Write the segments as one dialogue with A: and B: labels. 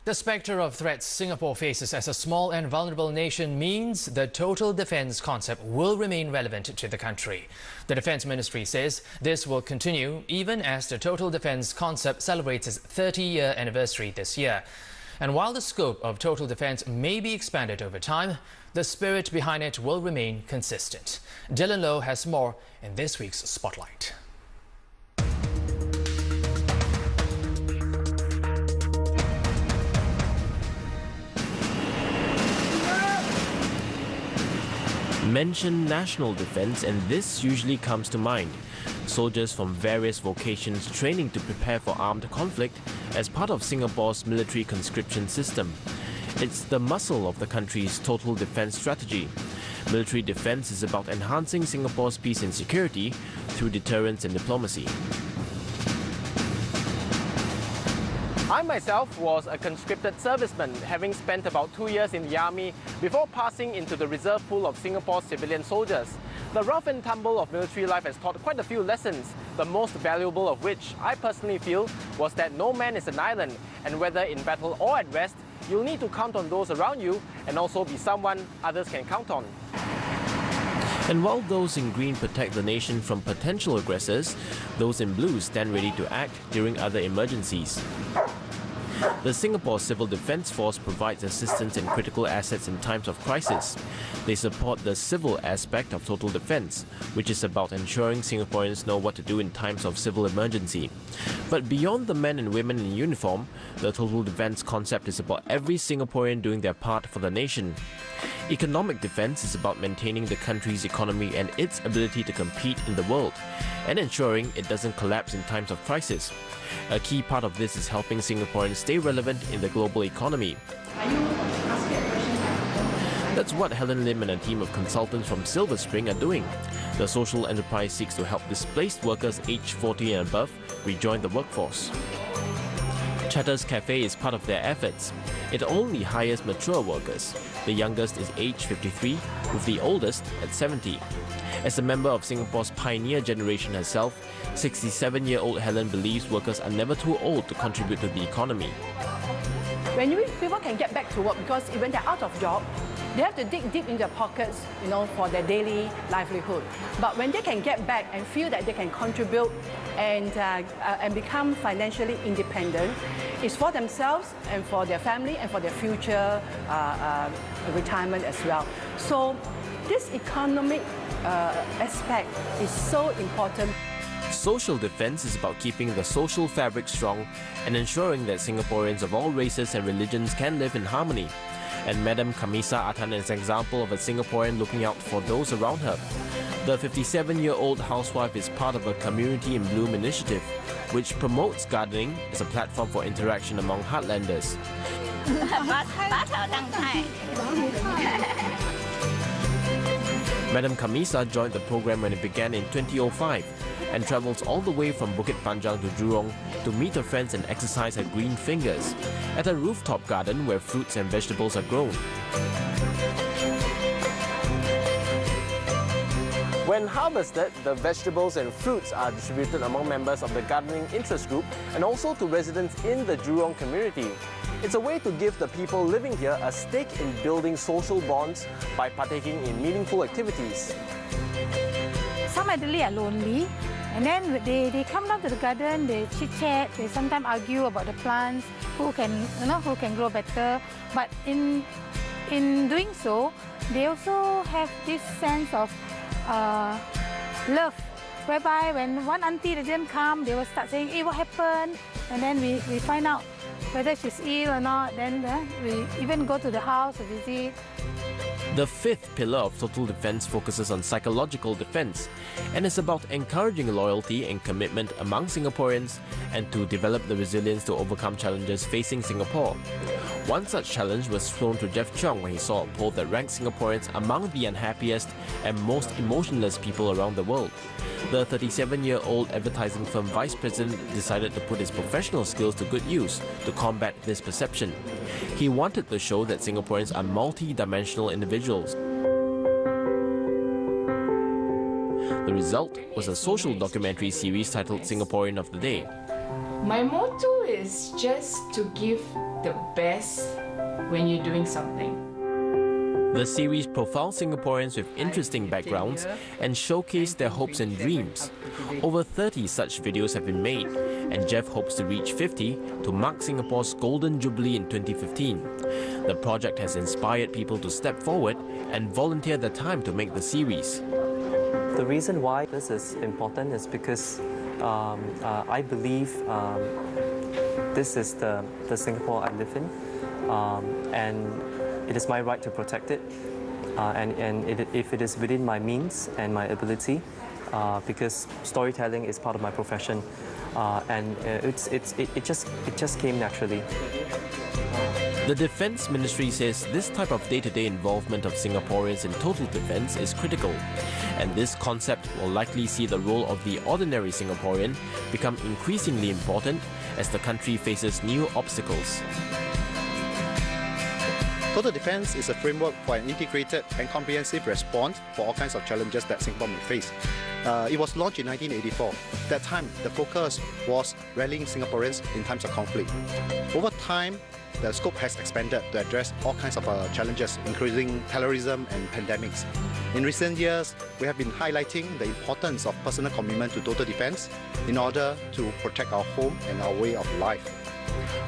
A: The spectre of threats Singapore faces as a small and vulnerable nation means the total defence concept will remain relevant to the country. The Defence Ministry says this will continue even as the total defence concept celebrates its 30-year anniversary this year. And while the scope of total defence may be expanded over time, the spirit behind it will remain consistent. Dylan Low has more in this week's Spotlight.
B: Mention national defence and this usually comes to mind. Soldiers from various vocations training to prepare for armed conflict as part of Singapore's military conscription system. It's the muscle of the country's total defence strategy. Military defence is about enhancing Singapore's peace and security through deterrence and diplomacy.
C: I myself was a conscripted serviceman, having spent about 2 years in the army before passing into the reserve pool of Singapore's civilian soldiers. The rough and tumble of military life has taught quite a few lessons, the most valuable of which I personally feel was that no man is an island, and whether in battle or at rest, you'll need to count on those around you and also be someone others can count on.
B: And while those in green protect the nation from potential aggressors, those in blue stand ready to act during other emergencies. The Singapore Civil Defence Force provides assistance and critical assets in times of crisis. They support the civil aspect of total defence, which is about ensuring Singaporeans know what to do in times of civil emergency. But beyond the men and women in uniform, the total defence concept is about every Singaporean doing their part for the nation. Economic defence is about maintaining the country's economy and its ability to compete in the world, and ensuring it doesn't collapse in times of crisis. A key part of this is helping Singaporeans stay relevant in the global economy. That's what Helen Lim and a team of consultants from Silver Spring are doing. The social enterprise seeks to help displaced workers aged 40 and above rejoin the workforce. Chatter's Cafe is part of their efforts. It only hires mature workers. The youngest is aged 53, with the oldest at 70. As a member of Singapore's pioneer generation herself, 67-year-old Helen believes workers are never too old to contribute to the economy.
D: When people can get back to work, because when they're out of job, they have to dig deep in their pockets, for their daily livelihood. But when they can get back and feel that they can contribute and become financially independent, it's for themselves and for their family and for their future retirement as well. So this economic aspect is so important.
B: Social defence is about keeping the social fabric strong and ensuring that Singaporeans of all races and religions can live in harmony. And Madam Kamisa Atan is an example of a Singaporean looking out for those around her. The 57-year-old housewife is part of a Community in Bloom initiative, which promotes gardening as a platform for interaction among heartlanders. Madam Kamisa joined the program when it began in 2005 and travels all the way from Bukit Panjang to Jurong to meet her friends and exercise her green fingers at a rooftop garden where fruits and vegetables are grown.
C: When harvested, the vegetables and fruits are distributed among members of the gardening interest group and also to residents in the Jurong community. It's a way to give the people living here a stake in building social bonds by partaking in meaningful activities.
E: Some elderly are lonely, and then they come down to the garden, they chit-chat, they sometimes argue about the plants, who can grow better. But in doing so, they also have this sense of love, whereby when one auntie didn't come, they will start saying, "Hey, what happened?" And then we find out whether she's ill or not. Then we even go to the house to visit.
B: The fifth pillar of total defence focuses on psychological defence and is about encouraging loyalty and commitment among Singaporeans and to develop the resilience to overcome challenges facing Singapore. One such challenge was thrown to Jeff Cheong when he saw a poll that ranked Singaporeans among the unhappiest and most emotionless people around the world. The 37-year-old advertising firm vice president decided to put his professional skills to good use to combat this perception. He wanted to show that Singaporeans are multi-dimensional individuals. The result was a social documentary series titled Singaporean of the Day.
F: My motto is just to give the best when you're doing something.
B: The series profiles Singaporeans with interesting backgrounds and showcase their hopes and dreams. Over 30 such videos have been made, and Jeff hopes to reach 50 to mark Singapore's Golden Jubilee in 2015. The project has inspired people to step forward and volunteer their time to make the series.
G: The reason why this is important is because I believe this is the Singapore I live in, and it is my right to protect it, if it is within my means and my ability, because storytelling is part of my profession, and it just came naturally.
B: The Defence Ministry says this type of day-to-day involvement of Singaporeans in total defence is critical, and this concept will likely see the role of the ordinary Singaporean become increasingly important as the country faces new obstacles.
H: Total Defence is a framework for an integrated and comprehensive response for all kinds of challenges that Singapore may face. It was launched in 1984. At that time, the focus was rallying Singaporeans in times of conflict. Over time, the scope has expanded to address all kinds of challenges, including terrorism and pandemics. In recent years, we have been highlighting the importance of personal commitment to total defence in order to protect our home and our way of life.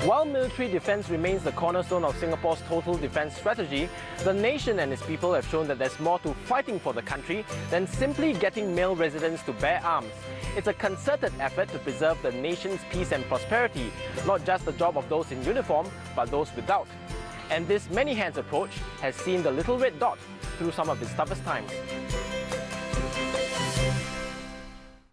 C: While military defence remains the cornerstone of Singapore's total defence strategy, the nation and its people have shown that there's more to fighting for the country than simply getting male residents to bear arms. It's a concerted effort to preserve the nation's peace and prosperity, not just the job of those in uniform, but those without. And this many-hands approach has seen the little red dot through some of its toughest times.